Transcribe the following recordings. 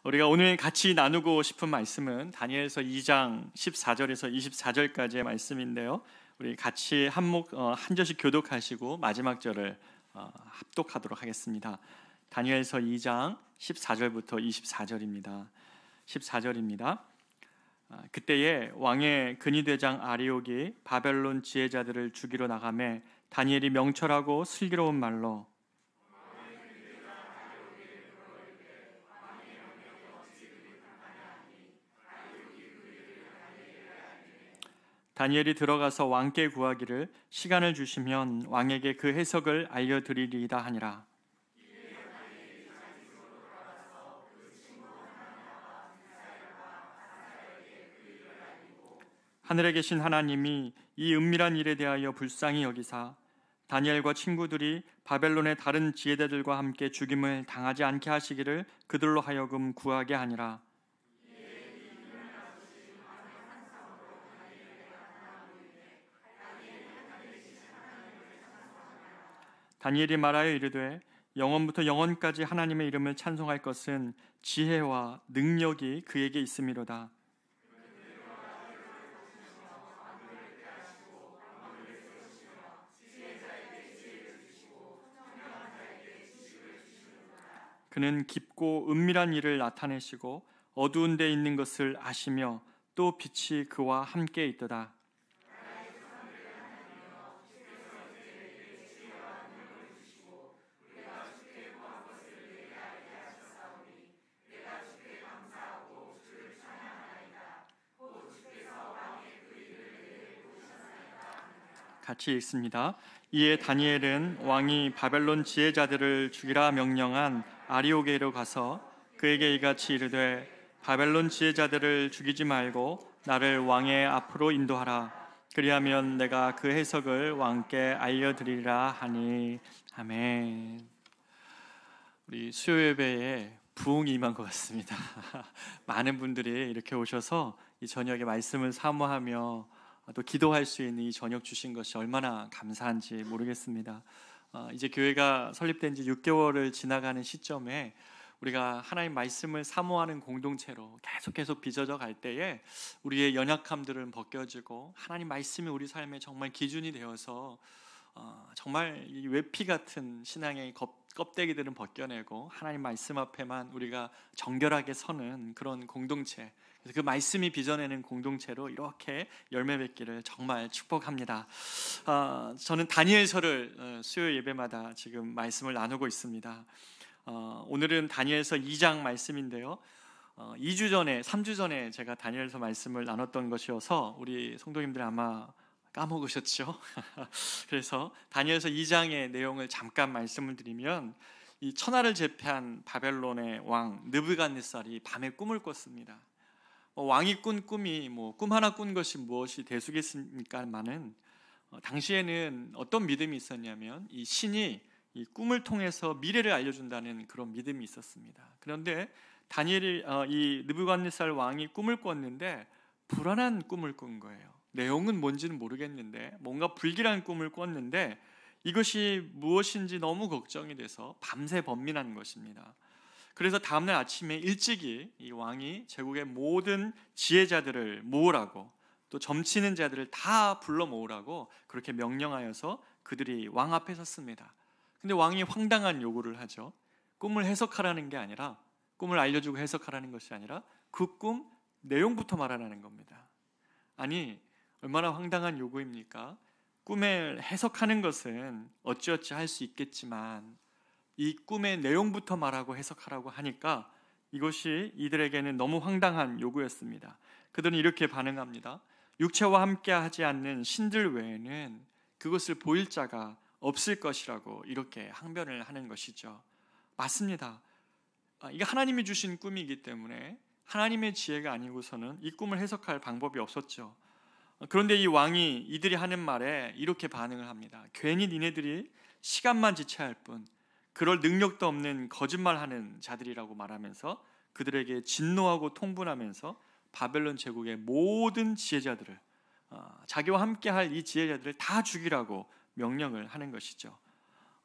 우리가 오늘 같이 나누고 싶은 말씀은 다니엘서 2장 14절에서 24절까지의 말씀인데요. 우리 같이 한 절씩 교독하시고 마지막 절을 합독하도록 하겠습니다. 다니엘서 2장 14절부터 24절입니다. 14절입니다. 그때에 왕의 근위대장 아리옥이 바벨론 지혜자들을 죽이러 나가매 다니엘이 명철하고 슬기로운 말로 다니엘이 들어가서 왕께 구하기를 시간을 주시면 왕에게 그 해석을 알려드리리이다 하니라. 하늘에 계신 하나님이 이 은밀한 일에 대하여 불쌍히 여기사 다니엘과 친구들이 바벨론의 다른 지혜자들과 함께 죽임을 당하지 않게 하시기를 그들로 하여금 구하게 하니라. 다니엘이 말하여 이르되 영원부터 영원까지 하나님의 이름을 찬송할 것은 지혜와 능력이 그에게 있음이로다. 그는 깊고 은밀한 일을 나타내시고 어두운 데 있는 것을 아시며 또 빛이 그와 함께 있도다. 같이 읽습니다. 이에 다니엘은 왕이 바벨론 지혜자들을 죽이라 명령한 아리오게로 가서 그에게 이같이 이르되 바벨론 지혜자들을 죽이지 말고 나를 왕의 앞으로 인도하라. 그리하면 내가 그 해석을 왕께 알려드리리라 하니. 아멘. 우리 수요 예배에 부흥이 임한 것 같습니다. 많은 분들이 이렇게 오셔서 이 저녁에 말씀을 사모하며 또 기도할 수 있는 이 저녁 주신 것이 얼마나 감사한지 모르겠습니다. 이제 교회가 설립된 지 6개월을 지나가는 시점에 우리가 하나님 말씀을 사모하는 공동체로 계속 빚어져 갈 때에 우리의 연약함들은 벗겨지고 하나님 말씀이 우리 삶에 정말 기준이 되어서 정말 이 외피 같은 신앙의 껍데기들은 벗겨내고 하나님 말씀 앞에만 우리가 정결하게 서는 그런 공동체, 그 말씀이 빚어내는 공동체로 이렇게 열매 맺기를 정말 축복합니다. 저는 다니엘서를 수요 예배마다 지금 말씀을 나누고 있습니다. 오늘은 다니엘서 2장 말씀인데요. 3주 전에 제가 다니엘서 말씀을 나눴던 것이어서 우리 성도님들 아마 까먹으셨죠? 그래서 다니엘서 2장의 내용을 잠깐 말씀을 드리면 이 천하를 제패한 바벨론의 왕 느부갓네살이 밤에 꿈을 꿨습니다. 왕이 꾼 꿈이 꿈 하나 꾼 것이 무엇이 대수겠습니까만은 당시에는 어떤 믿음이 있었냐면 이 신이 이 꿈을 통해서 미래를 알려준다는 그런 믿음이 있었습니다. 그런데 다니엘이 이 느부갓네살 왕이 꿈을 꿨는데 불안한 꿈을 꾼 거예요. 내용은 뭔지는 모르겠는데 뭔가 불길한 꿈을 꿨는데 이것이 무엇인지 너무 걱정이 돼서 밤새 번민한 것입니다. 그래서 다음날 아침에 일찍이 이 왕이 제국의 모든 지혜자들을 모으라고 또 점치는 자들을 다 불러 모으라고 그렇게 명령하여서 그들이 왕 앞에 섰습니다. 근데 왕이 황당한 요구를 하죠. 꿈을 해석하라는 게 아니라, 꿈을 알려주고 해석하라는 것이 아니라 그 꿈 내용부터 말하라는 겁니다. 아니 얼마나 황당한 요구입니까? 꿈을 해석하는 것은 어찌어찌 할 수 있겠지만 이 꿈의 내용부터 말하고 해석하라고 하니까 이것이 이들에게는 너무 황당한 요구였습니다. 그들은 이렇게 반응합니다. 육체와 함께하지 않는 신들 외에는 그것을 보일 자가 없을 것이라고 이렇게 항변을 하는 것이죠. 맞습니다. 이게 하나님이 주신 꿈이기 때문에 하나님의 지혜가 아니고서는 이 꿈을 해석할 방법이 없었죠. 그런데 이 왕이 이들이 하는 말에 이렇게 반응을 합니다. 괜히 니네들이 시간만 지체할 뿐 그럴 능력도 없는 거짓말하는 자들이라고 말하면서 그들에게 진노하고 통분하면서 바벨론 제국의 모든 지혜자들을 자기와 함께할 이 지혜자들을 다 죽이라고 명령을 하는 것이죠.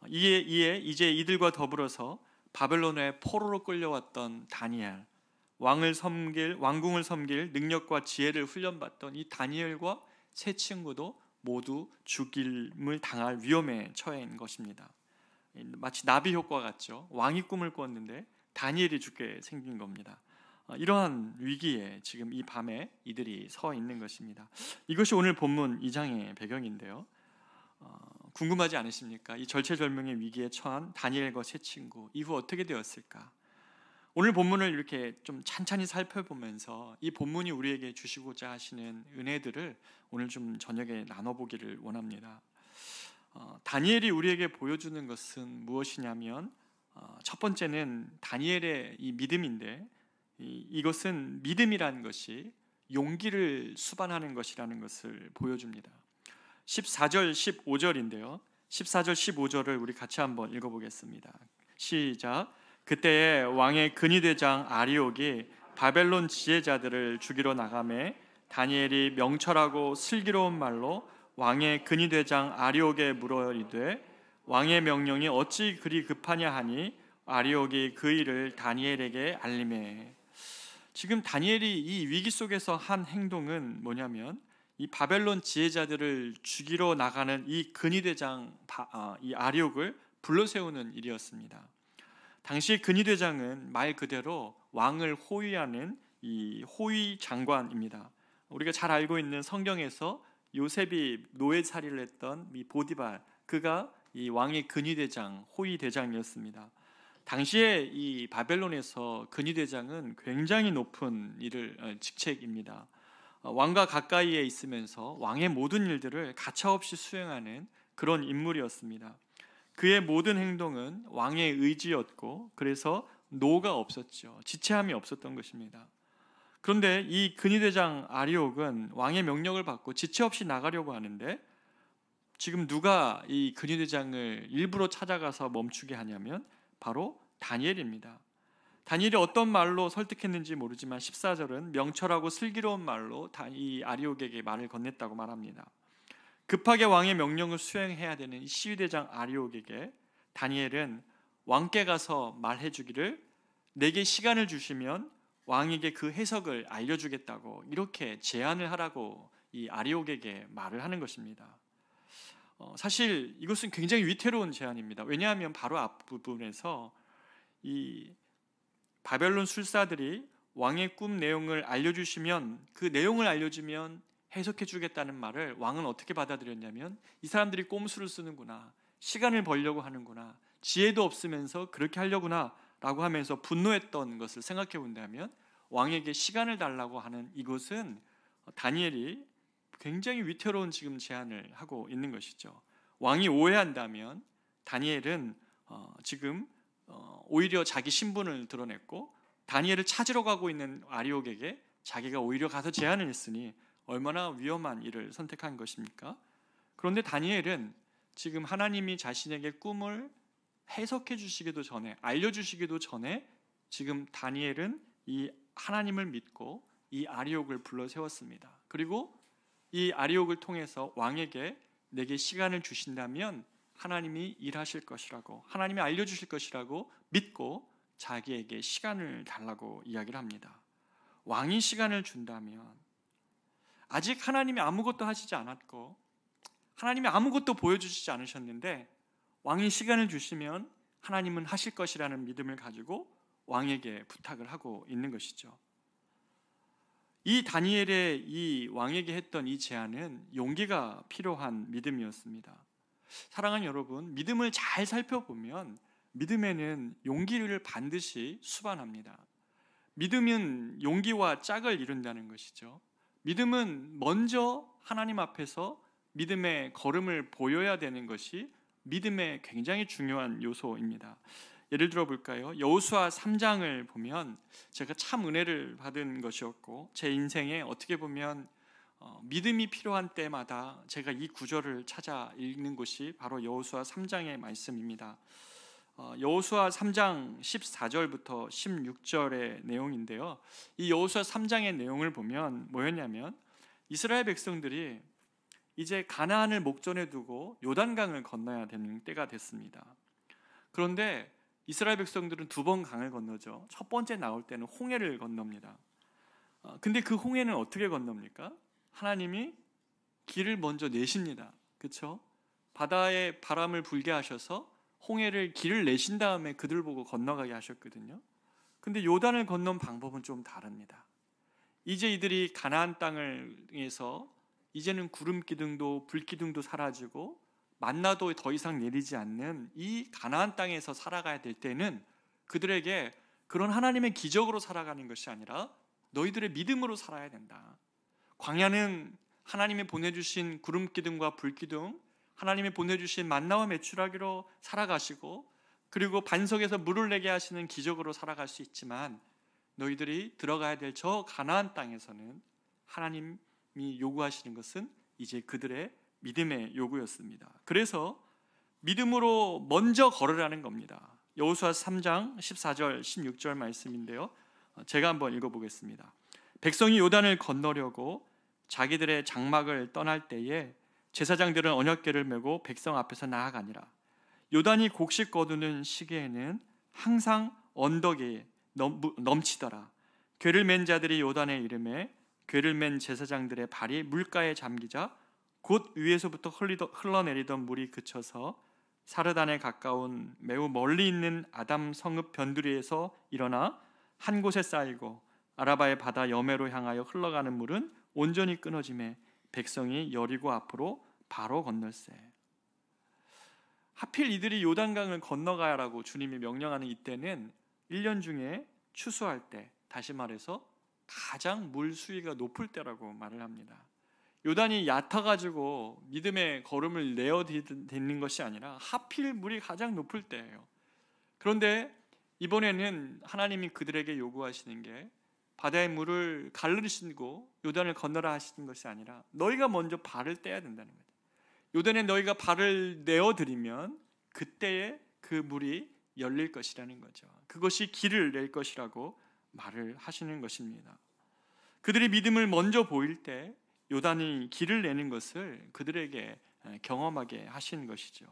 이에 이제 이들과 더불어서 바벨론의 포로로 끌려왔던 다니엘, 왕궁을 섬길 능력과 지혜를 훈련받던 이 다니엘과 세 친구도 모두 죽임을 당할 위험에 처해 있는 것입니다. 마치 나비 효과 같죠. 왕이 꿈을 꿨는데 다니엘이 죽게 생긴 겁니다. 이러한 위기에 지금 이 밤에 이들이 서 있는 것입니다. 이것이 오늘 본문 2장의 배경인데요. 궁금하지 않으십니까? 이 절체절명의 위기에 처한 다니엘과 세 친구 이후 어떻게 되었을까? 오늘 본문을 이렇게 좀 찬찬히 살펴보면서 이 본문이 우리에게 주시고자 하시는 은혜들을 오늘 좀 저녁에 나눠보기를 원합니다. 다니엘이 우리에게 보여주는 것은 무엇이냐면 첫 번째는 다니엘의 이 믿음인데 이것은 믿음이라는 것이 용기를 수반하는 것이라는 것을 보여줍니다. 14절 15절인데요 14절 15절을 우리 같이 한번 읽어보겠습니다. 시작. 그때에 왕의 근위대장 아리옥이 바벨론 지혜자들을 죽이러 나가매 다니엘이 명철하고 슬기로운 말로 왕의 근위대장 아리옥에 물어 이르되 왕의 명령이 어찌 그리 급하냐 하니 아리옥이 그 일을 다니엘에게 알리매. 지금 다니엘이 이 위기 속에서 한 행동은 뭐냐면 이 바벨론 지혜자들을 죽이러 나가는 이 근위대장 이 아리옥을 불러세우는 일이었습니다. 당시 근위대장은 말 그대로 왕을 호위하는 이 호위 장관입니다. 우리가 잘 알고 있는 성경에서 요셉이 노예살이를 했던 이 보디발, 그가 이 왕의 근위대장, 호위대장이었습니다. 당시에 이 바벨론에서 근위대장은 굉장히 높은 직책입니다. 왕과 가까이에 있으면서 왕의 모든 일들을 가차없이 수행하는 그런 인물이었습니다. 그의 모든 행동은 왕의 의지였고 그래서 노가 없었죠. 지체함이 없었던 것입니다. 그런데 이 근위대장 아리옥은 왕의 명령을 받고 지체 없이 나가려고 하는데 지금 누가 이 근위대장을 일부러 찾아가서 멈추게 하냐면 바로 다니엘입니다. 다니엘이 어떤 말로 설득했는지 모르지만 14절은 명철하고 슬기로운 말로 이 아리옥에게 말을 건넸다고 말합니다. 급하게 왕의 명령을 수행해야 되는 시위대장 아리옥에게 다니엘은 왕께 가서 말해주기를 내게 시간을 주시면 왕에게 그 해석을 알려주겠다고 이렇게 제안을 하라고 이 아리옥에게 말을 하는 것입니다. 사실 이것은 굉장히 위태로운 제안입니다. 왜냐하면 바로 앞부분에서 이 바벨론 술사들이 왕의 꿈 내용을 알려주시면 그 내용을 알려주면 해석해 주겠다는 말을 왕은 어떻게 받아들였냐면 이 사람들이 꼼수를 쓰는구나, 시간을 벌려고 하는구나, 지혜도 없으면서 그렇게 하려구나 라고 하면서 분노했던 것을 생각해 본다면 왕에게 시간을 달라고 하는 이것은 다니엘이 굉장히 위태로운 지금 제안을 하고 있는 것이죠. 왕이 오해한다면 다니엘은 지금 오히려 자기 신분을 드러냈고 다니엘을 찾으러 가고 있는 아리옥에게 자기가 오히려 가서 제안을 했으니 얼마나 위험한 일을 선택한 것입니까? 그런데 다니엘은 지금 하나님이 자신에게 꿈을 해석해 주시기도 전에, 알려주시기도 전에 지금 다니엘은 이 하나님을 믿고 이 아리옥을 불러 세웠습니다. 그리고 이 아리옥을 통해서 왕에게 내게 시간을 주신다면 하나님이 일하실 것이라고, 하나님이 알려주실 것이라고 믿고 자기에게 시간을 달라고 이야기를 합니다. 왕이 시간을 준다면 아직 하나님이 아무것도 하시지 않았고 하나님이 아무것도 보여주시지 않으셨는데 왕이 시간을 주시면 하나님은 하실 것이라는 믿음을 가지고 왕에게 부탁을 하고 있는 것이죠. 이 다니엘의 이 왕에게 했던 이 제안은 용기가 필요한 믿음이었습니다. 사랑하는 여러분, 믿음을 잘 살펴보면 믿음에는 용기를 반드시 수반합니다. 믿음은 용기와 짝을 이룬다는 것이죠. 믿음은 먼저 하나님 앞에서 믿음의 걸음을 보여야 되는 것이 믿음의 굉장히 중요한 요소입니다. 예를 들어 볼까요? 여호수아 3장을 보면 제가 참 은혜를 받은 것이었고 제 인생에 어떻게 보면 믿음이 필요한 때마다 제가 이 구절을 찾아 읽는 곳이 바로 여호수아 3장의 말씀입니다. 여호수아 3장 14절부터 16절의 내용인데요. 이 여호수아 3장의 내용을 보면 뭐였냐면 이스라엘 백성들이 이제 가나안을 목전에 두고 요단강을 건너야 되는 때가 됐습니다. 그런데 이스라엘 백성들은 두 번 강을 건너죠. 첫 번째 나올 때는 홍해를 건넙니다. 근데 그 홍해는 어떻게 건넙니까? 하나님이 길을 먼저 내십니다. 그렇죠? 바다에 바람을 불게 하셔서 홍해를 길을 내신 다음에 그들 보고 건너가게 하셨거든요. 근데 요단을 건넌 방법은 좀 다릅니다. 이제 이들이 가나안 땅에서 이제는 구름 기둥도 불 기둥도 사라지고 만나도 더 이상 내리지 않는 이 가나안 땅에서 살아가야 될 때는 그들에게 그런 하나님의 기적으로 살아가는 것이 아니라 너희들의 믿음으로 살아야 된다. 광야는 하나님이 보내주신 구름 기둥과 불 기둥, 하나님이 보내주신 만나와 메추라기로 살아가시고, 그리고 반석에서 물을 내게 하시는 기적으로 살아갈 수 있지만, 너희들이 들어가야 될 저 가나안 땅에서는 하나님이 요구하시는 것은 이제 그들의 믿음의 요구였습니다. 그래서 믿음으로 먼저 걸으라는 겁니다. 여호수아 3장 14절 16절 말씀인데요, 제가 한번 읽어보겠습니다. 백성이 요단을 건너려고 자기들의 장막을 떠날 때에 제사장들은 언약궤를 메고 백성 앞에서 나아가니라. 요단이 곡식 거두는 시기에는 항상 언덕이 넘치더라. 궤를 맨 자들이 요단의 이름에 궤를 맨 제사장들의 발이 물가에 잠기자 곧 위에서부터 흘러내리던 물이 그쳐서 사르단에 가까운 매우 멀리 있는 아담 성읍 변두리에서 일어나 한 곳에 쌓이고 아라바의 바다 여매로 향하여 흘러가는 물은 온전히 끊어지매 백성이 여리고 앞으로 바로 건널세. 하필 이들이 요단강을 건너가라고 주님이 명령하는 이때는 1년 중에 추수할 때, 다시 말해서 가장 물 수위가 높을 때라고 말을 합니다. 요단이 얕아가지고 믿음의 걸음을 내어딛는 것이 아니라 하필 물이 가장 높을 때예요. 그런데 이번에는 하나님이 그들에게 요구하시는 게 바다의 물을 가르시고 요단을 건너라 하시는 것이 아니라 너희가 먼저 발을 떼야 된다는 거예요. 요단에 너희가 발을 내어드리면 그때에 그 물이 열릴 것이라는 거죠. 그것이 길을 낼 것이라고 말을 하시는 것입니다. 그들이 믿음을 먼저 보일 때 요단이 길을 내는 것을 그들에게 경험하게 하신 것이죠.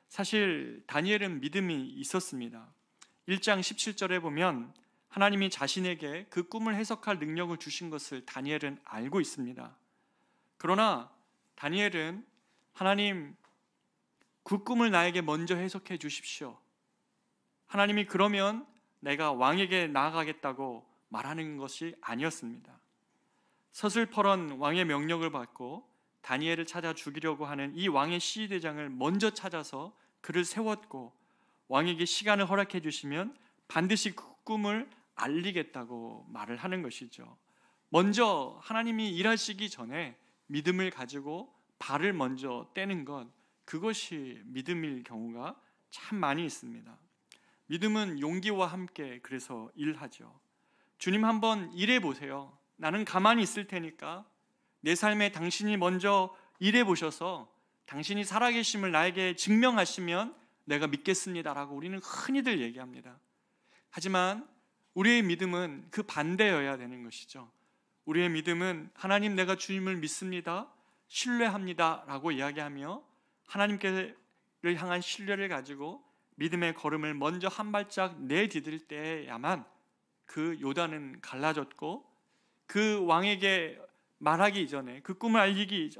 사실 다니엘은 믿음이 있었습니다. 1장 17절에 보면 하나님이 자신에게 그 꿈을 해석할 능력을 주신 것을 다니엘은 알고 있습니다. 그러나 다니엘은 하나님, 그 꿈을 나에게 먼저 해석해 주십시오. 하나님이 그러면 내가 왕에게 나아가겠다고 말하는 것이 아니었습니다. 서슬퍼런 왕의 명령을 받고 다니엘을 찾아 죽이려고 하는 이 왕의 시위대장을 먼저 찾아서 그를 세웠고, 왕에게 시간을 허락해 주시면 반드시 그 꿈을 알리겠다고 말을 하는 것이죠. 먼저 하나님이 일하시기 전에 믿음을 가지고 발을 먼저 떼는 것, 그것이 믿음일 경우가 참 많이 있습니다. 믿음은 용기와 함께 그래서 일하죠. 주님 한번 일해 보세요. 나는 가만히 있을 테니까 내 삶에 당신이 먼저 일해 보셔서 당신이 살아계심을 나에게 증명하시면 내가 믿겠습니다라고 우리는 흔히들 얘기합니다. 하지만 우리의 믿음은 그 반대여야 되는 것이죠. 우리의 믿음은 하나님, 내가 주님을 믿습니다, 신뢰합니다 라고 이야기하며 하나님께를 향한 신뢰를 가지고 믿음의 걸음을 먼저 한 발짝 내디딜 때야만 그 요단은 갈라졌고, 그 왕에게 말하기 이전에, 그 꿈을 알리기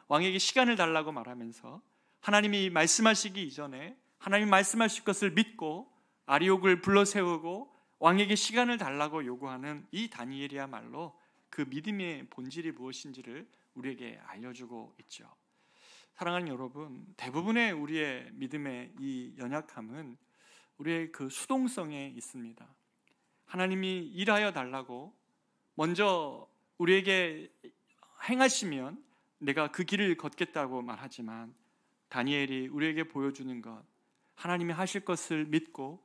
왕에게 시간을 달라고 말하면서 하나님이 말씀하시기 이전에 하나님 말씀하실 것을 믿고 아리옥을 불러세우고 왕에게 시간을 달라고 요구하는 이 다니엘이야말로 그 믿음의 본질이 무엇인지를 우리에게 알려주고 있죠. 사랑하는 여러분, 대부분의 우리의 믿음의 이 연약함은 우리의 그 수동성에 있습니다. 하나님이 일하여 달라고 먼저 우리에게 행하시면 내가 그 길을 걷겠다고 말하지만, 다니엘이 우리에게 보여주는 것, 하나님이 하실 것을 믿고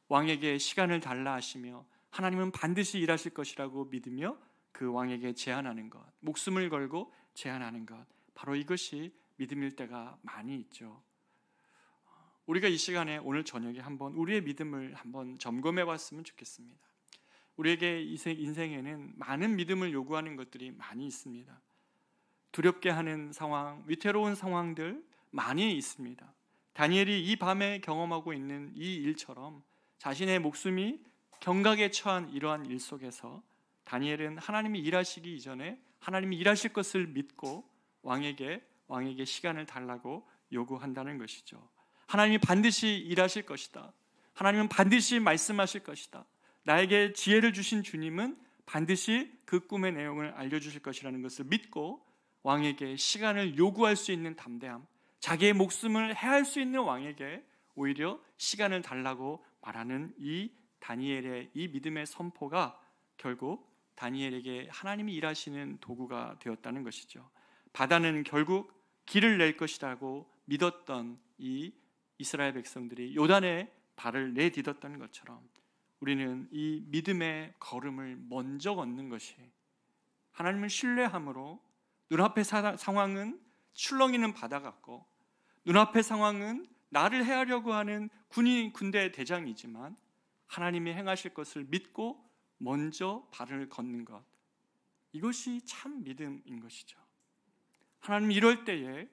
왕에게 시간을 달라 하시며 하나님은 반드시 일하실 것이라고 믿으며 그 왕에게 제안하는 것, 목숨을 걸고 제안하는 것, 바로 이것이 믿음일 때가 많이 있죠. 우리가 이 시간에 오늘 저녁에 한번 우리의 믿음을 한번 점검해 봤으면 좋겠습니다. 우리에게 인생에는 많은 믿음을 요구하는 것들이 많이 있습니다. 두렵게 하는 상황, 위태로운 상황들 많이 있습니다. 다니엘이 이 밤에 경험하고 있는 이 일처럼 자신의 목숨이 경각에 처한 이러한 일 속에서 다니엘은 하나님이 일하시기 이전에 하나님이 일하실 것을 믿고 왕에게 시간을 달라고 요구한다는 것이죠. 하나님이 반드시 일하실 것이다. 하나님은 반드시 말씀하실 것이다. 나에게 지혜를 주신 주님은 반드시 그 꿈의 내용을 알려주실 것이라는 것을 믿고 왕에게 시간을 요구할 수 있는 담대함, 자기의 목숨을 해할 수 있는 왕에게 오히려 시간을 달라고 말하는 이 다니엘의 이 믿음의 선포가 결국 다니엘에게 하나님이 일하시는 도구가 되었다는 것이죠. 바다는 결국 길을 낼 것이라고 믿었던 이 이스라엘 백성들이 요단에 발을 내딛었다는 것처럼 우리는 이 믿음의 걸음을 먼저 걷는 것이 하나님을 신뢰함으로 눈앞의 상황은 출렁이는 바다 같고 눈앞의 상황은 나를 해하려고 하는 군대 대장이지만 하나님이 행하실 것을 믿고 먼저 발을 걷는 것, 이것이 참 믿음인 것이죠. 하나님 이럴 때에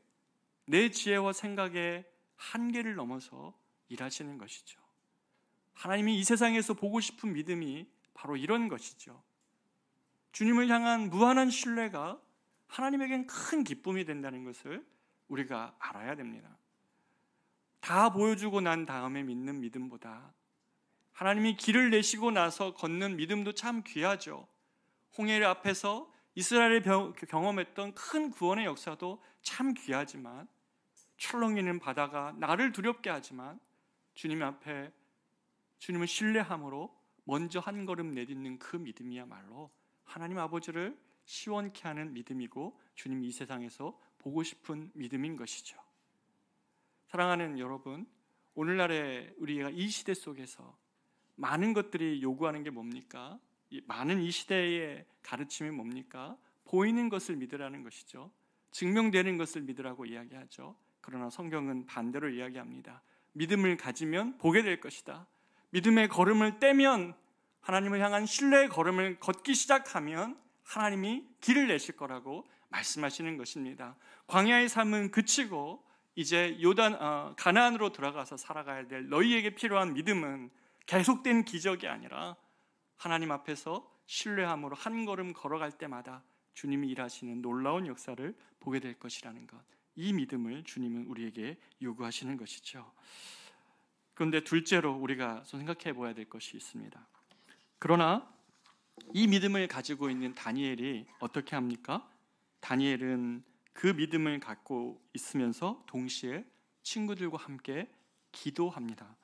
내 지혜와 생각의 한계를 넘어서 일하시는 것이죠. 하나님이 이 세상에서 보고 싶은 믿음이 바로 이런 것이죠. 주님을 향한 무한한 신뢰가 하나님에겐 큰 기쁨이 된다는 것을 우리가 알아야 됩니다. 다 보여주고 난 다음에 믿는 믿음보다 하나님이 길을 내시고 나서 걷는 믿음도 참 귀하죠. 홍해 앞에서 이스라엘이 경험했던 큰 구원의 역사도 참 귀하지만 철렁이는 바다가 나를 두렵게 하지만 주님 앞에 주님을 신뢰함으로 먼저 한 걸음 내딛는 그 믿음이야말로 하나님 아버지를 시원케 하는 믿음이고 주님이 이 세상에서 보고 싶은 믿음인 것이죠. 사랑하는 여러분, 오늘날의 우리가 이 시대 속에서 많은 것들이 요구하는 게 뭡니까? 많은 이 시대의 가르침이 뭡니까? 보이는 것을 믿으라는 것이죠. 증명되는 것을 믿으라고 이야기하죠. 그러나 성경은 반대로 이야기합니다. 믿음을 가지면 보게 될 것이다. 믿음의 걸음을 떼면, 하나님을 향한 신뢰의 걸음을 걷기 시작하면 하나님이 길을 내실 거라고 말씀하시는 것입니다. 광야의 삶은 그치고 이제 가나안으로 들어가서 살아가야 될 너희에게 필요한 믿음은 계속된 기적이 아니라 하나님 앞에서 신뢰함으로 한 걸음 걸어갈 때마다 주님이 일하시는 놀라운 역사를 보게 될 것이라는 것, 이 믿음을 주님은 우리에게 요구하시는 것이죠. 그런데 둘째로 우리가 생각해 보아야 될 것이 있습니다. 그러나 이 믿음을 가지고 있는 다니엘이 어떻게 합니까? 다니엘은 그 믿음을 갖고 있으면서 동시에 친구들과 함께 기도합니다.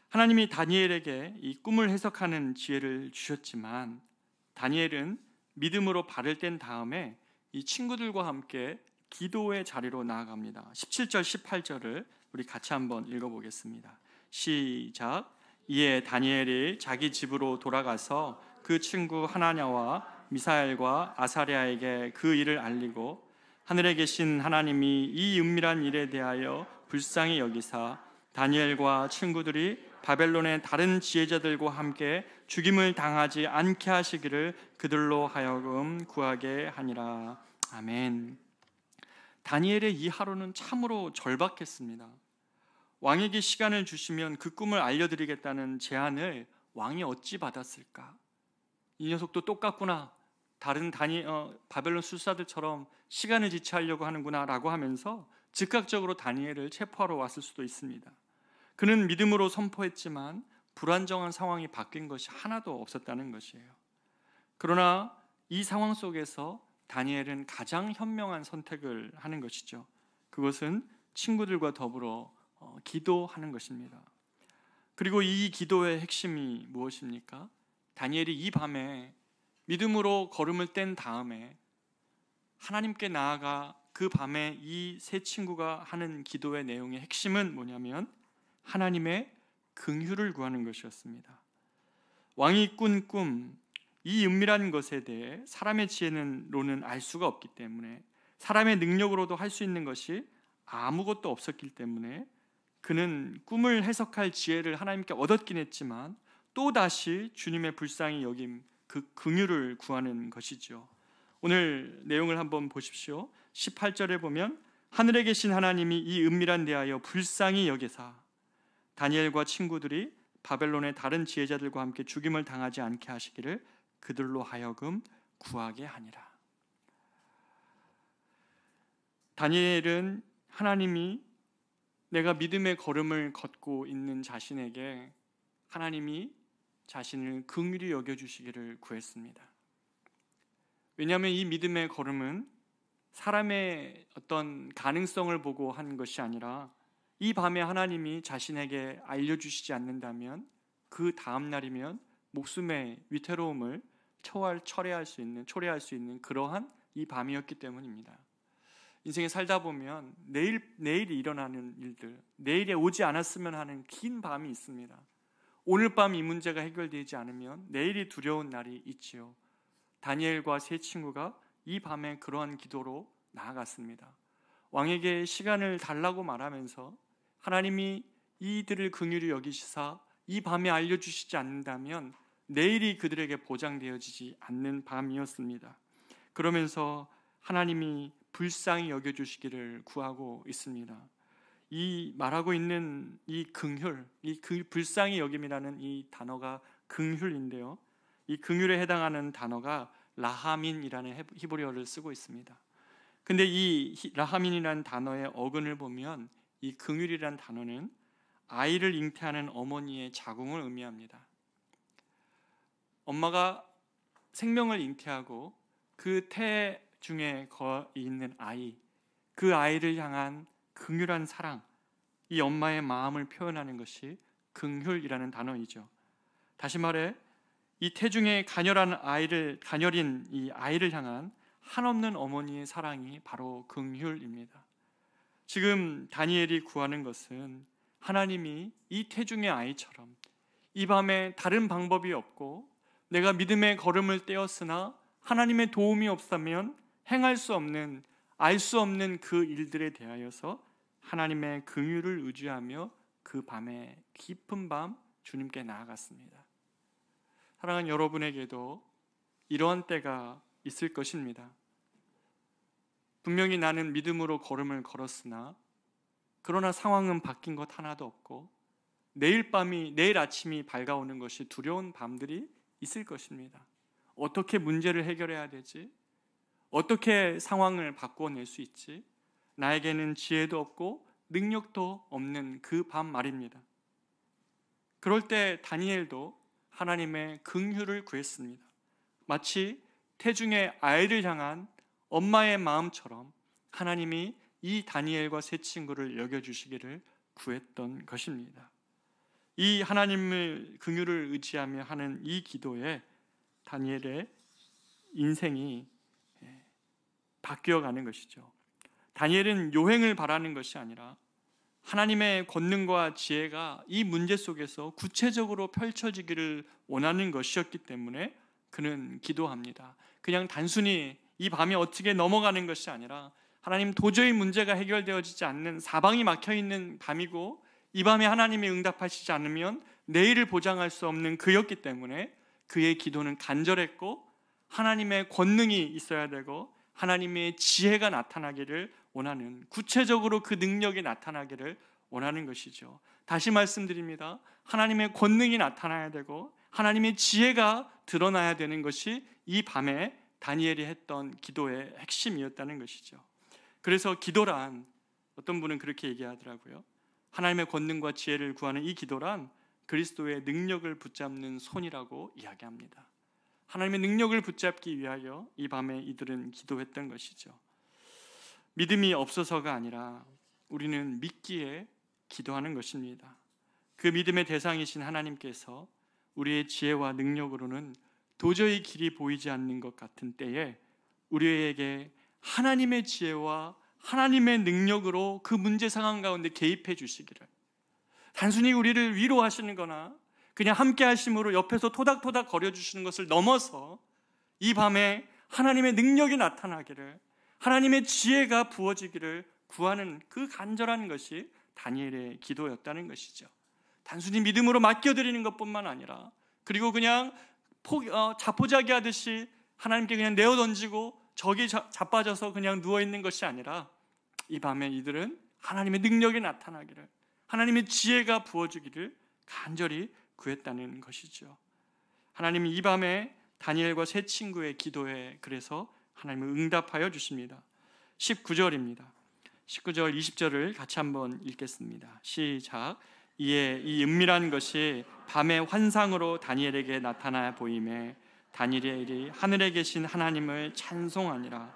하나님이 다니엘에게 이 꿈을 해석하는 지혜를 주셨지만 다니엘은 믿음으로 발을 뗀 다음에 이 친구들과 함께 기도의 자리로 나아갑니다. 17절 18절을 우리 같이 한번 읽어보겠습니다. 시작. 이에 다니엘이 자기 집으로 돌아가서 그 친구 하나냐와 미사엘과 아사랴에게 그 일을 알리고 하늘에 계신 하나님이 이 은밀한 일에 대하여 불쌍히 여기사 다니엘과 친구들이 바벨론의 다른 지혜자들과 함께 죽임을 당하지 않게 하시기를 그들로 하여금 구하게 하니라. 아멘. 다니엘의 이 하루는 참으로 절박했습니다. 왕에게 시간을 주시면 그 꿈을 알려드리겠다는 제안을 왕이 어찌 받았을까? 이 녀석도 똑같구나. 다른 바벨론 술사들처럼 시간을 지체하려고 하는구나 라고 하면서 즉각적으로 다니엘을 체포하러 왔을 수도 있습니다. 그는 믿음으로 선포했지만 불안정한 상황이 바뀐 것이 하나도 없었다는 것이에요. 그러나 이 상황 속에서 다니엘은 가장 현명한 선택을 하는 것이죠. 그것은 친구들과 더불어 기도하는 것입니다. 그리고 이 기도의 핵심이 무엇입니까? 다니엘이 이 밤에 믿음으로 걸음을 뗀 다음에 하나님께 나아가 그 밤에 이 세 친구가 하는 기도의 내용의 핵심은 뭐냐면 하나님의 긍휼을 구하는 것이었습니다. 왕이 꾼 꿈, 이 은밀한 것에 대해 사람의 지혜로는 알 수가 없기 때문에, 사람의 능력으로도 할 수 있는 것이 아무것도 없었기 때문에 그는 꿈을 해석할 지혜를 하나님께 얻었긴 했지만 또다시 주님의 불쌍히 여김, 그 긍휼을 구하는 것이죠. 오늘 내용을 한번 보십시오. 18절에 보면 하늘에 계신 하나님이 이 은밀한 대하여 불쌍히 여기사 다니엘과 친구들이 바벨론의 다른 지혜자들과 함께 죽임을 당하지 않게 하시기를 그들로 하여금 구하게 하니라. 다니엘은 하나님이 내가 믿음의 걸음을 걷고 있는 자신에게 하나님이 자신을 긍휼히 여겨주시기를 구했습니다. 왜냐하면 이 믿음의 걸음은 사람의 어떤 가능성을 보고 한 것이 아니라 이 밤에 하나님이 자신에게 알려주시지 않는다면 그 다음 날이면 목숨의 위태로움을 초래할 수 있는 그러한 이 밤이었기 때문입니다. 인생에 살다 보면 내일이 일어나는 일들, 내일에 오지 않았으면 하는 긴 밤이 있습니다. 오늘 밤 이 문제가 해결되지 않으면 내일이 두려운 날이 있지요. 다니엘과 세 친구가 이 밤에 그러한 기도로 나아갔습니다. 왕에게 시간을 달라고 말하면서 하나님이 이들을 긍휼히 여기시사 이 밤에 알려주시지 않는다면 내일이 그들에게 보장되어지지 않는 밤이었습니다. 그러면서 하나님이 불쌍히 여겨주시기를 구하고 있습니다. 이 말하고 있는 이 긍휼, 불쌍히 여김이라는 이 단어가 긍휼인데요. 이 긍휼에 해당하는 단어가 라하민이라는 히브리어를 쓰고 있습니다. 근데 이 라하민이라는 단어의 어근을 보면 이 긍휼이라는 단어는 아이를 잉태하는 어머니의 자궁을 의미합니다. 엄마가 생명을 잉태하고 그 태 중에 있는 아이, 그 아이를 향한 긍휼한 사랑, 이 엄마의 마음을 표현하는 것이 긍휼이라는 단어이죠. 다시 말해 이 태중에 가녀린 이 아이를 향한 한없는 어머니의 사랑이 바로 긍휼입니다. 지금 다니엘이 구하는 것은 하나님이 이 태중의 아이처럼 이 밤에 다른 방법이 없고 내가 믿음의 걸음을 떼었으나 하나님의 도움이 없다면 행할 수 없는, 알 수 없는 그 일들에 대하여서 하나님의 긍휼을 의지하며 그 밤에 깊은 밤 주님께 나아갔습니다. 사랑하는 여러분에게도 이러한 때가 있을 것입니다. 분명히 나는 믿음으로 걸음을 걸었으나 그러나 상황은 바뀐 것 하나도 없고 내일 아침이 밝아오는 것이 두려운 밤들이 있을 것입니다. 어떻게 문제를 해결해야 되지? 어떻게 상황을 바꿔낼 수 있지? 나에게는 지혜도 없고 능력도 없는 그 밤 말입니다. 그럴 때 다니엘도 하나님의 긍휼을 구했습니다. 마치 태중의 아이를 향한 엄마의 마음처럼 하나님이 이 다니엘과 세 친구를 여겨주시기를 구했던 것입니다. 이 하나님의 긍휼을 의지하며 하는 이 기도에 다니엘의 인생이 바뀌어가는 것이죠. 다니엘은 요행을 바라는 것이 아니라 하나님의 권능과 지혜가 이 문제 속에서 구체적으로 펼쳐지기를 원하는 것이었기 때문에 그는 기도합니다. 그냥 단순히 이 밤이 어떻게 넘어가는 것이 아니라 하나님 도저히 문제가 해결되어지지 않는 사방이 막혀있는 밤이고 이 밤에 하나님이 응답하시지 않으면 내일을 보장할 수 없는 그였기 때문에 그의 기도는 간절했고 하나님의 권능이 있어야 되고 하나님의 지혜가 나타나기를 원하는, 구체적으로 그 능력이 나타나기를 원하는 것이죠. 다시 말씀드립니다. 하나님의 권능이 나타나야 되고 하나님의 지혜가 드러나야 되는 것이 이 밤에 다니엘이 했던 기도의 핵심이었다는 것이죠. 그래서 기도란, 어떤 분은 그렇게 얘기하더라고요. 하나님의 권능과 지혜를 구하는 이 기도란 그리스도의 능력을 붙잡는 손이라고 이야기합니다. 하나님의 능력을 붙잡기 위하여 이 밤에 이들은 기도했던 것이죠. 믿음이 없어서가 아니라 우리는 믿기에 기도하는 것입니다. 그 믿음의 대상이신 하나님께서 우리의 지혜와 능력으로는 도저히 길이 보이지 않는 것 같은 때에 우리에게 하나님의 지혜와 하나님의 능력으로 그 문제 상황 가운데 개입해 주시기를, 단순히 우리를 위로하시는 거나 그냥 함께 하심으로 옆에서 토닥토닥 거려주시는 것을 넘어서 이 밤에 하나님의 능력이 나타나기를, 하나님의 지혜가 부어지기를 구하는 그 간절한 것이 다니엘의 기도였다는 것이죠. 단순히 믿음으로 맡겨드리는 것뿐만 아니라, 그리고 그냥 자포자기 하듯이 하나님께 그냥 내어던지고 저기 자빠져서 그냥 누워있는 것이 아니라 이 밤에 이들은 하나님의 능력이 나타나기를, 하나님의 지혜가 부어주기를 간절히 구했다는 것이죠. 하나님이 이 밤에 다니엘과 세 친구의 기도에 그래서 하나님은 응답하여 주십니다. 19절입니다. 19절 20절을 같이 한번 읽겠습니다. 시작. 이에 이 은밀한 것이 밤의 환상으로 다니엘에게 나타나 보임에 다니엘이 하늘에 계신 하나님을 찬송하니라.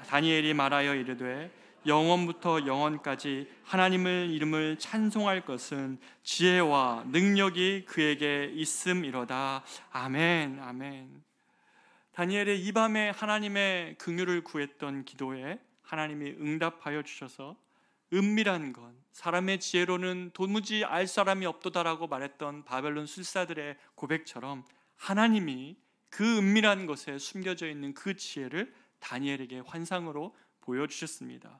다니엘이 말하여 이르되 영원부터 영원까지 하나님을 이름을 찬송할 것은 지혜와 능력이 그에게 있음이로다. 아멘. 아멘. 다니엘의 이 밤에 하나님의 긍휼을 구했던 기도에 하나님이 응답하여 주셔서 은밀한 것, 사람의 지혜로는 도무지 알 사람이 없도다라고 말했던 바벨론 술사들의 고백처럼 하나님이 그 은밀한 것에 숨겨져 있는 그 지혜를 다니엘에게 환상으로 보여주셨습니다.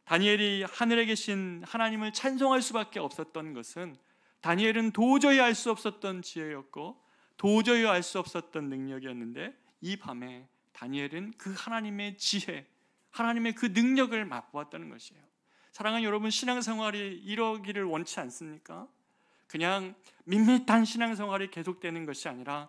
다니엘이 하늘에 계신 하나님을 찬송할 수밖에 없었던 것은 다니엘은 도저히 알 수 없었던 지혜였고 도저히 알 수 없었던 능력이었는데 이 밤에 다니엘은 그 하나님의 지혜, 하나님의 그 능력을 맛보았다는 것이에요. 사랑하는 여러분, 신앙생활이 이러기를 원치 않습니까? 그냥 밋밋한 신앙생활이 계속되는 것이 아니라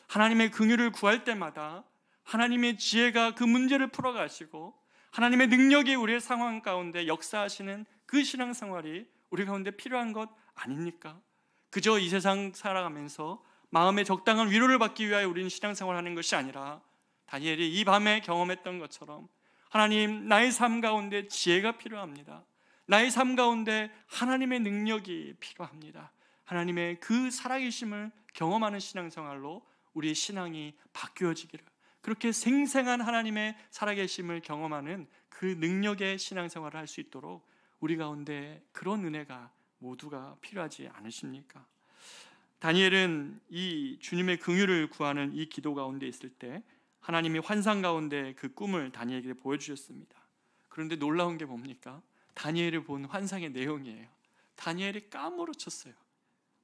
하나님의 긍휼을 구할 때마다 하나님의 지혜가 그 문제를 풀어가시고 하나님의 능력이 우리의 상황 가운데 역사하시는 그 신앙생활이 우리 가운데 필요한 것 아닙니까? 그저 이 세상 살아가면서 마음의 적당한 위로를 받기 위하여 우리는 신앙생활하는 것이 아니라 다니엘이 이 밤에 경험했던 것처럼 하나님, 나의 삶 가운데 지혜가 필요합니다. 나의 삶 가운데 하나님의 능력이 필요합니다. 하나님의 그 살아계심을 경험하는 신앙생활로 우리의 신앙이 바뀌어지기를, 그렇게 생생한 하나님의 살아계심을 경험하는 그 능력의 신앙생활을 할 수 있도록 우리 가운데 그런 은혜가 모두가 필요하지 않으십니까? 다니엘은 이 주님의 긍휼을 구하는 이 기도 가운데 있을 때 하나님이 환상 가운데 그 꿈을 다니엘에게 보여주셨습니다. 그런데 놀라운 게 뭡니까? 다니엘이 본 환상의 내용이에요. 다니엘이 까무러쳤어요.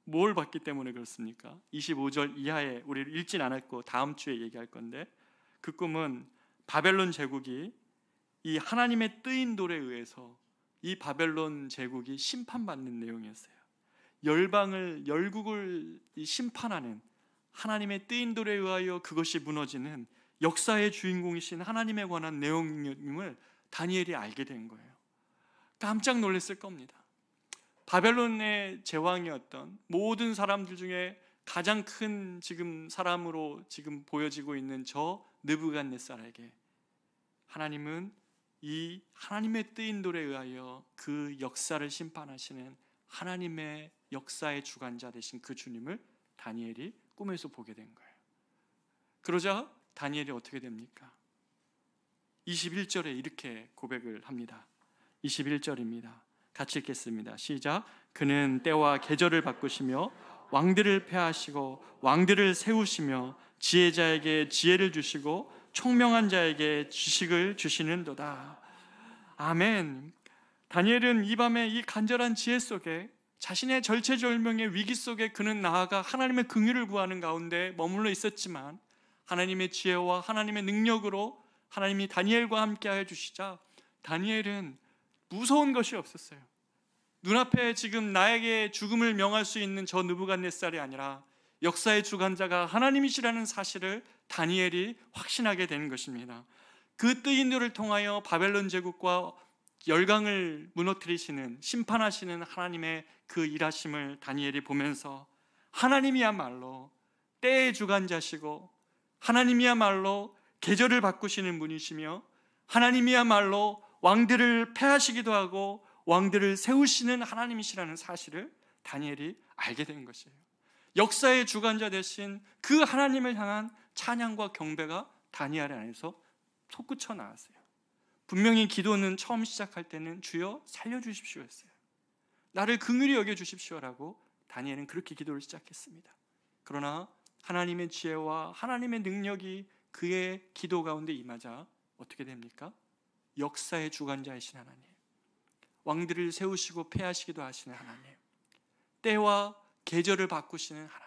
뭘 봤기 때문에 그렇습니까? 25절 이하에 우리를 읽진 않았고 다음 주에 얘기할 건데, 그 꿈은 바벨론 제국이 이 하나님의 뜨인 돌에 의해서 이 바벨론 제국이 심판받는 내용이었어요. 열국을 심판하는 하나님의 뜨인 돌에 의하여 그것이 무너지는 역사의 주인공이신 하나님에 관한 내용임을 다니엘이 알게 된 거예요. 깜짝 놀랐을 겁니다. 바벨론의 제왕이었던 모든 사람들 중에 가장 큰 지금 사람으로 지금 보여지고 있는 저 느부갓네살에게 하나님은 이 하나님의 뜨인 돌에 의하여 그 역사를 심판하시는 하나님의 역사의 주관자 되신 그 주님을 다니엘이 꿈에서 보게 된 거예요. 그러자 다니엘이 어떻게 됩니까? 21절에 이렇게 고백을 합니다. 21절입니다. 같이 읽겠습니다. 시작. 그는 때와 계절을 바꾸시며 왕들을 폐하시고 왕들을 세우시며 지혜자에게 지혜를 주시고 총명한 자에게 지식을 주시는도다. 아멘. 다니엘은 이 밤에 이 간절한 지혜 속에 자신의 절체절명의 위기 속에 그는 나아가 하나님의 긍휼을 구하는 가운데 머물러 있었지만 하나님의 지혜와 하나님의 능력으로 하나님이 다니엘과 함께 하여 주시자 다니엘은 무서운 것이 없었어요. 눈앞에 지금 나에게 죽음을 명할 수 있는 저 느부갓네살이 아니라 역사의 주관자가 하나님이시라는 사실을 다니엘이 확신하게 되는 것입니다. 그 뜨인 돌을 통하여 바벨론 제국과 열강을 무너뜨리시는, 심판하시는 하나님의 그 일하심을 다니엘이 보면서 하나님이야말로 때의 주관자시고 하나님이야말로 계절을 바꾸시는 분이시며 하나님이야말로 왕들을 폐하시기도 하고 왕들을 세우시는 하나님이시라는 사실을 다니엘이 알게 된 것이에요. 역사의 주관자 되신 그 하나님을 향한 찬양과 경배가 다니엘 안에서 솟구쳐 나왔어요. 분명히 기도는 처음 시작할 때는 주여 살려주십시오 했어요. 나를 긍휼히 여겨주십시오라고 다니엘은 그렇게 기도를 시작했습니다. 그러나 하나님의 지혜와 하나님의 능력이 그의 기도 가운데 임하자 어떻게 됩니까? 역사의 주관자이신 하나님, 왕들을 세우시고 폐하시기도 하시는 하나님, 때와 계절을 바꾸시는 하나님,